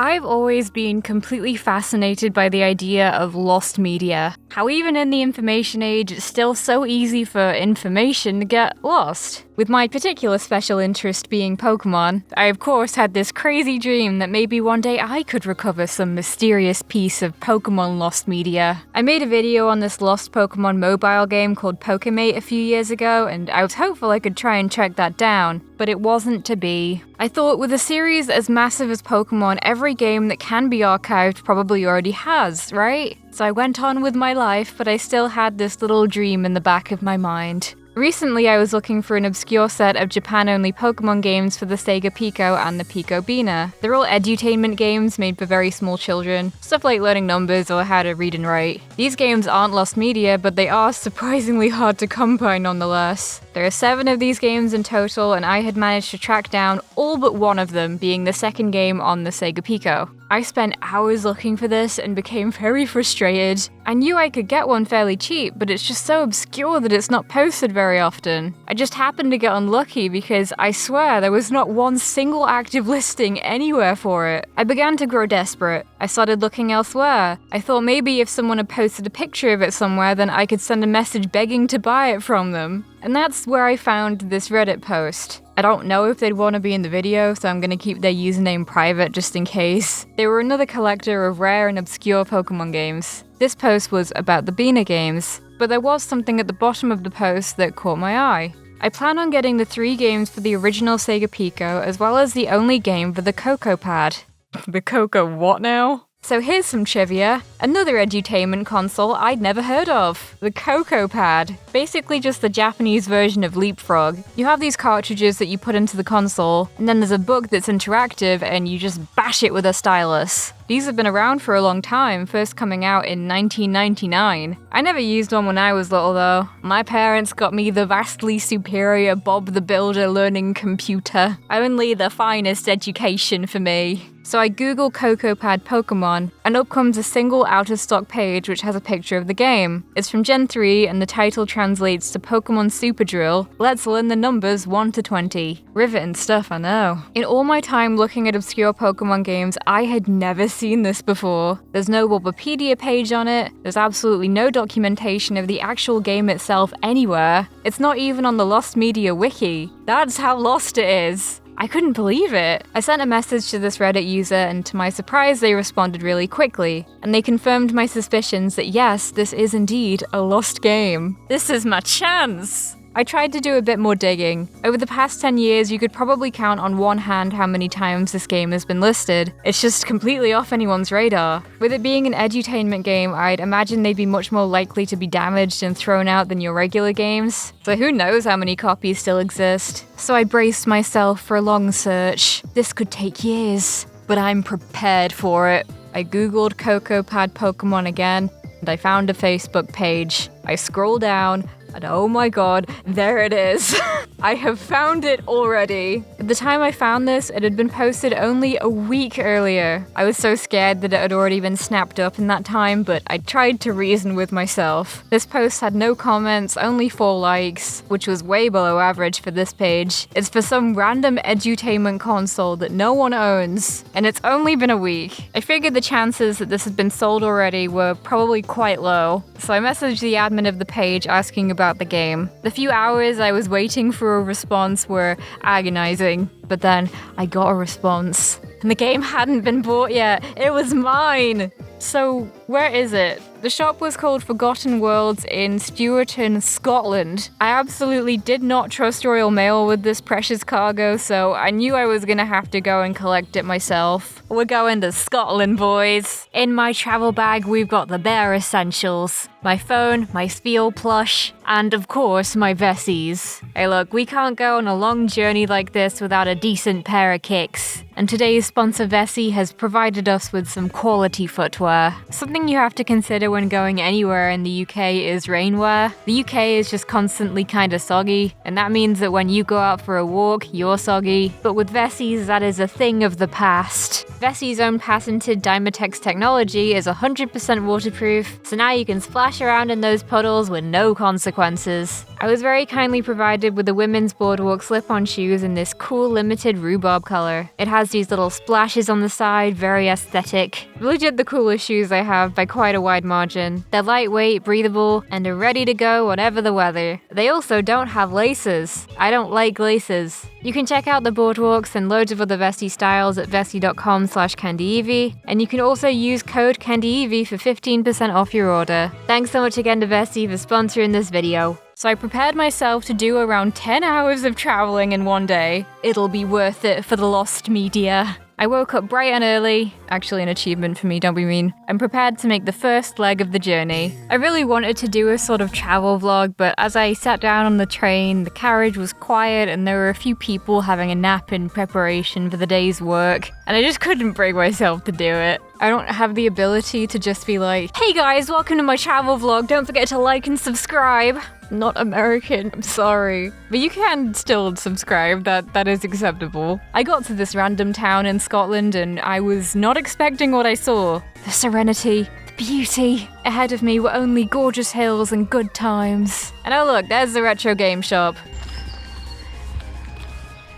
I've always been completely fascinated by the idea of lost media. How even in the information age, it's still so easy for information to get lost. With my particular special interest being Pokemon, I of course had this crazy dream that maybe one day I could recover some mysterious piece of Pokemon lost media. I made a video on this lost Pokemon mobile game called Pokemate a few years ago, and I was hopeful I could try and track that down, but it wasn't to be. I thought with a series as massive as Pokemon, every game that can be archived probably already has, right? So I went on with my life, but I still had this little dream in the back of my mind. Recently, I was looking for an obscure set of Japan-only Pokemon games for the Sega Pico and the Pico Bina. They're all edutainment games made for very small children, stuff like learning numbers or how to read and write. These games aren't lost media, but they are surprisingly hard to come by nonetheless. There are 7 of these games in total, and I had managed to track down all but one of them, being the second game on the Sega Pico. I spent hours looking for this and became very frustrated. I knew I could get one fairly cheap, but it's just so obscure that it's not posted very often. I just happened to get unlucky because I swear there was not one single active listing anywhere for it. I began to grow desperate. I started looking elsewhere. I thought maybe if someone had posted a picture of it somewhere, then I could send a message begging to buy it from them. And that's where I found this Reddit post. I don't know if they'd want to be in the video, so I'm gonna keep their username private just in case. They were another collector of rare and obscure Pokemon games. This post was about the Bina games, but there was something at the bottom of the post that caught my eye. I plan on getting the 3 games for the original Sega Pico, as well as the only game for the Coco Pad. The Coco what now? So here's some trivia. Another edutainment console I'd never heard of. The Coco Pad. Basically just the Japanese version of Leapfrog. You have these cartridges that you put into the console, and then there's a book that's interactive and you just bash it with a stylus. These have been around for a long time, first coming out in 1999. I never used one when I was little though. My parents got me the vastly superior Bob the Builder learning computer. Only the finest education for me. So I Google Coco Pad Pokemon, and up comes a single out-of-stock page which has a picture of the game. It's from Gen 3, and the title translates to Pokemon Super Drill. Let's learn the numbers 1 to 20. Riveting stuff, I know. In all my time looking at obscure Pokemon games, I had never seen this before. There's no Wikipedia page on it, there's absolutely no documentation of the actual game itself anywhere. It's not even on the Lost Media wiki. That's how lost it is. I couldn't believe it. I sent a message to this Reddit user, and to my surprise they responded really quickly, and they confirmed my suspicions that yes, this is indeed a lost game. This is my chance! I tried to do a bit more digging. Over the past 10 years, you could probably count on one hand how many times this game has been listed. It's just completely off anyone's radar. With it being an edutainment game, I'd imagine they'd be much more likely to be damaged and thrown out than your regular games. So who knows how many copies still exist. So I braced myself for a long search. This could take years, but I'm prepared for it. I googled Coco Pad Pokemon again, and I found a Facebook page. I scrolled down, and oh my god, there it is. I have found it already. At the time I found this, it had been posted only a week earlier. I was so scared that it had already been snapped up in that time, but I tried to reason with myself. This post had no comments, only 4 likes, which was way below average for this page. It's for some random edutainment console that no one owns, and it's only been a week. I figured the chances that this had been sold already were probably quite low, so I messaged the admin of the page asking about the game. The few hours I was waiting for a response were agonizing, but then I got a response. And the game hadn't been bought yet. It was mine! So, where is it? The shop was called Forgotten Worlds in Stewarton, Scotland. I absolutely did not trust Royal Mail with this precious cargo, so I knew I was gonna have to go and collect it myself. We're going to Scotland, boys. In my travel bag, we've got the bare essentials. My phone, my Spiel plush, and of course, my Vessies. Hey look, we can't go on a long journey like this without a decent pair of kicks. And today's sponsor Vessi has provided us with some quality footwear. Something you have to consider when going anywhere in the UK is rainwear. The UK is just constantly kinda soggy, and that means that when you go out for a walk, you're soggy. But with Vessies, that is a thing of the past. Vessi's own patented Dymatex technology is 100% waterproof, so now you can splash splash around in those puddles with no consequences. I was very kindly provided with the women's boardwalk slip-on shoes in this cool limited rhubarb color. It has these little splashes on the side, very aesthetic. Legit the coolest shoes I have by quite a wide margin. They're lightweight, breathable, and are ready to go whatever the weather. They also don't have laces. I don't like laces. You can check out the boardwalks and loads of other Vessi styles at vessi.com/CandyEvie, and you can also use code CandyEvie for 15% off your order. Thanks so much again to Vessi for sponsoring this video. So I prepared myself to do around 10 hours of traveling in one day. It'll be worth it for the lost media. I woke up bright and early, actually an achievement for me, don't be mean. I'm prepared to make the first leg of the journey. I really wanted to do a sort of travel vlog, but as I sat down on the train, the carriage was quiet and there were a few people having a nap in preparation for the day's work, and I just couldn't bring myself to do it. I don't have the ability to just be like, hey guys, welcome to my travel vlog, don't forget to like and subscribe. Not American, I'm sorry. But you can still subscribe, that is acceptable. I got to this random town in Scotland and I was not expecting what I saw. The serenity, the beauty. Ahead of me were only gorgeous hills and good times. And oh look, there's the retro game shop.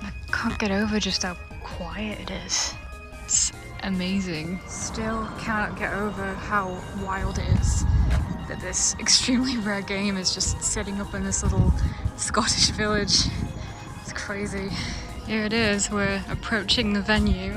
I can't get over just how quiet it is. It's amazing. Still cannot get over how wild it is that this extremely rare game is just setting up in this little Scottish village. It's crazy. Here it is, we're approaching the venue.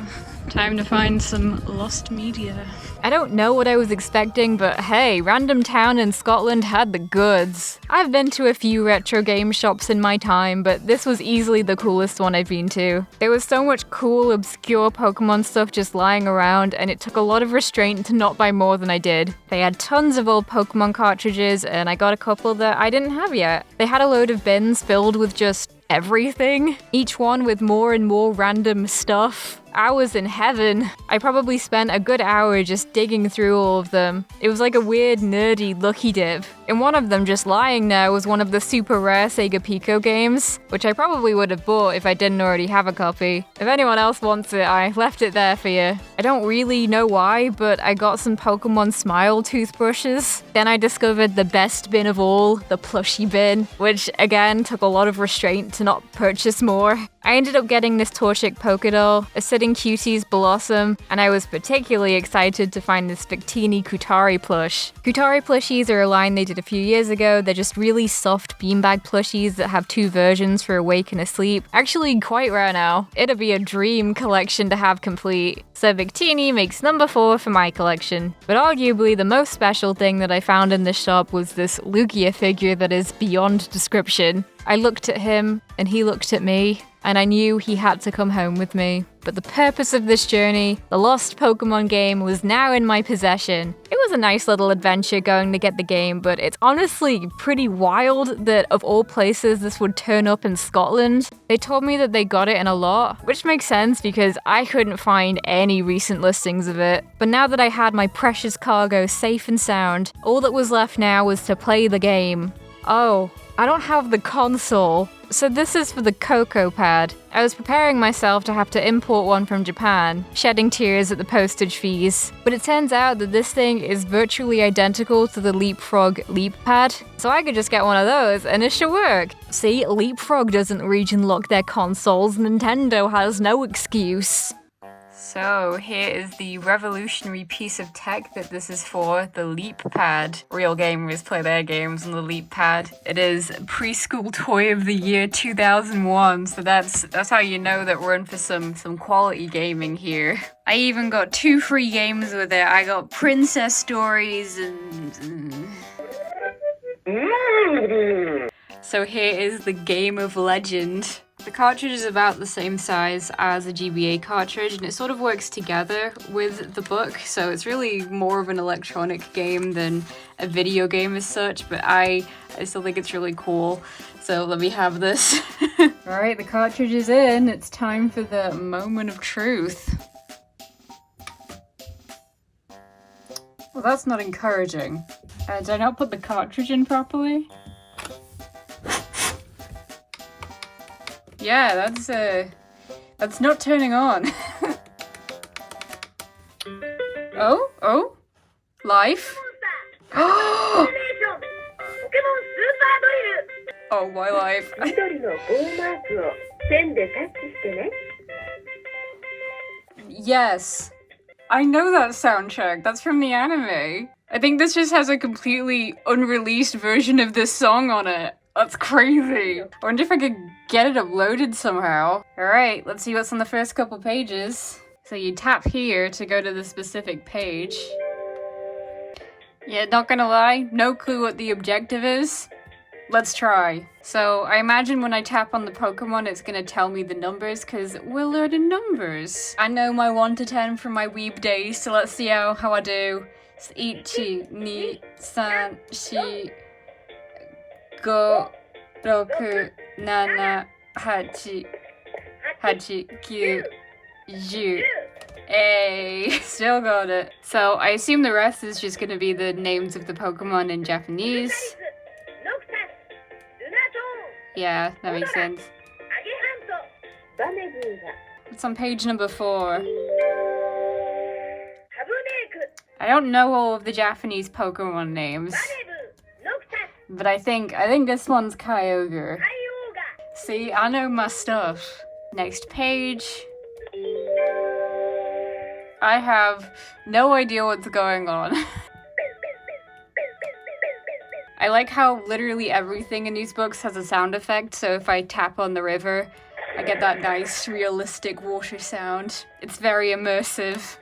Time to find some lost media. I don't know what I was expecting, but hey, random town in Scotland had the goods. I've been to a few retro game shops in my time, but this was easily the coolest one I've been to. There was so much cool, obscure Pokemon stuff just lying around, and it took a lot of restraint to not buy more than I did. They had tons of old Pokemon cartridges, and I got a couple that I didn't have yet. They had a load of bins filled with just everything, each one with more and more random stuff. I was in heaven. I probably spent a good hour just digging through all of them. It was like a weird, nerdy lucky dip. And one of them just lying there was one of the super rare Sega Pico games, which I probably would have bought if I didn't already have a copy. If anyone else wants it, I left it there for you. I don't really know why, but I got some Pokemon Smile toothbrushes. Then I discovered the best bin of all, the plushie bin, which again took a lot of restraint to not purchase more. I ended up getting this Torchic Pokédoll, a Sitting Cuties Blossom, and I was particularly excited to find this Victini Kutari plush. Kutari plushies are a line they did a few years ago. They're just really soft beanbag plushies that have two versions for awake and asleep. Actually quite rare now. It'd be a dream collection to have complete. So Victini makes number 4 for my collection. But arguably the most special thing that I found in this shop was this Lugia figure that is beyond description. I looked at him, and he looked at me, and I knew he had to come home with me. But the purpose of this journey, the lost Pokemon game, was now in my possession. It was a nice little adventure going to get the game, but it's honestly pretty wild that of all places this would turn up in Scotland. They told me that they got it in a lot, which makes sense because I couldn't find any recent listings of it. But now that I had my precious cargo safe and sound, all that was left now was to play the game. Oh, I don't have the console. So this is for the Coco Pad. I was preparing myself to have to import one from Japan, shedding tears at the postage fees. But it turns out that this thing is virtually identical to the Leapfrog Leap Pad, so I could just get one of those and it should work. See, Leapfrog doesn't region lock their consoles, Nintendo has no excuse. So here is the revolutionary piece of tech that this is for, the Leap Pad. Real gamers play their games on the Leap Pad. It is Preschool Toy of the Year 2001, so that's how you know that we're in for some quality gaming here. I even got 2 free games with it. I got Princess Stories and... So here is the Game of Legend. The cartridge is about the same size as a GBA cartridge, and it sort of works together with the book, so it's really more of an electronic game than a video game as such, but I still think it's really cool, so let me have this. Alright, the cartridge is in. It's time for the moment of truth. Well, that's not encouraging. Did I not put the cartridge in properly? Yeah, that's not turning on. Oh, life. Oh, my life. 緑の棒マークを線でタッチしてね。 Yes. I know that soundtrack. That's from the anime. I think this just has a completely unreleased version of this song on it. That's crazy. I wonder if I could get it uploaded somehow. Alright, let's see what's on the first couple pages. So you tap here to go to the specific page. Yeah, not gonna lie, no clue what the objective is. Let's try. So I imagine when I tap on the Pokemon, it's gonna tell me the numbers, because we're learning numbers. I know my 1 to 10 from my weeb days, so let's see how I do. It's 1, 2, 3, 4, 5, 6, 7, 8, 9, 10. Hey, still got it. So I assume the rest is just gonna be the names of the Pokemon in Japanese. Yeah, that makes sense. It's on page number 4. I don't know all of the Japanese Pokemon names, but I think this one's Kyogre. See, I know my stuff. Next page. I have no idea what's going on. I like how literally everything in these books has a sound effect, so if I tap on the river, I get that nice, realistic water sound. It's very immersive.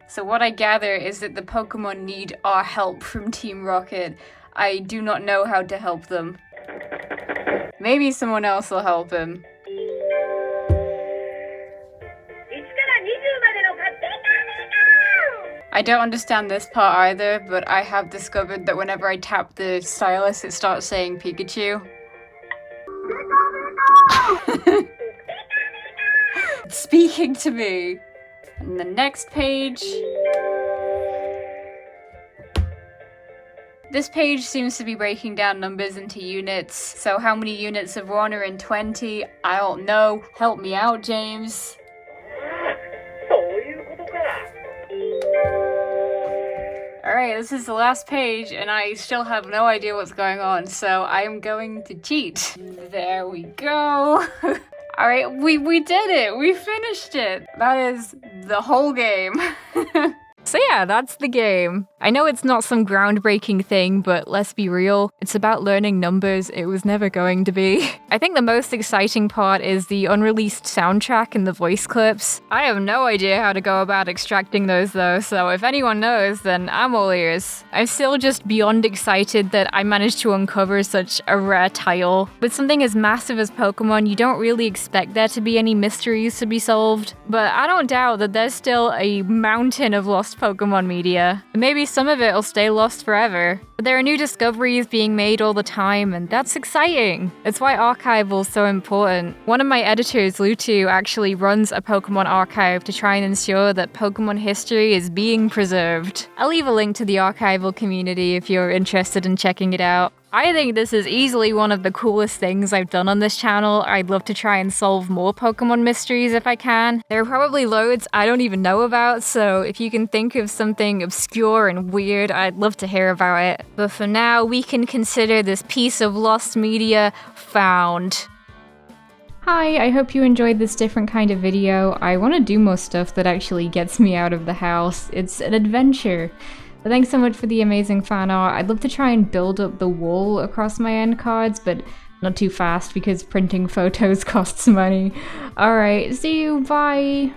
So what I gather is that the Pokemon need our help from Team Rocket. I do not know how to help them. Maybe someone else will help him. I don't understand this part either, but I have discovered that whenever I tap the stylus, it starts saying Pikachu. It's speaking to me. And the next page. This page seems to be breaking down numbers into units. So how many units of 1 are in 20? I don't know. Help me out, James. Alright, this is the last page, and I still have no idea what's going on, so I'm going to cheat. There we go. Alright, we did it! We finished it! That is the whole game. So yeah, that's the game. I know it's not some groundbreaking thing, but let's be real, it's about learning numbers. It was never going to be. I think the most exciting part is the unreleased soundtrack and the voice clips. I have no idea how to go about extracting those though, so if anyone knows, then I'm all ears. I'm still just beyond excited that I managed to uncover such a rare title. With something as massive as Pokemon, you don't really expect there to be any mysteries to be solved, but I don't doubt that there's still a mountain of lost Pokemon media. Maybe some of it will stay lost forever. But there are new discoveries being made all the time, and that's exciting. That's why archival is so important. One of my editors, Lutu, actually runs a Pokemon archive to try and ensure that Pokemon history is being preserved. I'll leave a link to the archival community if you're interested in checking it out. I think this is easily one of the coolest things I've done on this channel. I'd love to try and solve more Pokemon mysteries if I can. There are probably loads I don't even know about, so if you can think of something obscure and weird, I'd love to hear about it. But for now, we can consider this piece of lost media found. Hi, I hope you enjoyed this different kind of video. I want to do more stuff that actually gets me out of the house. It's an adventure. But thanks so much for the amazing fan art. I'd love to try and build up the wall across my end cards, but not too fast because printing photos costs money. Alright, see you, bye!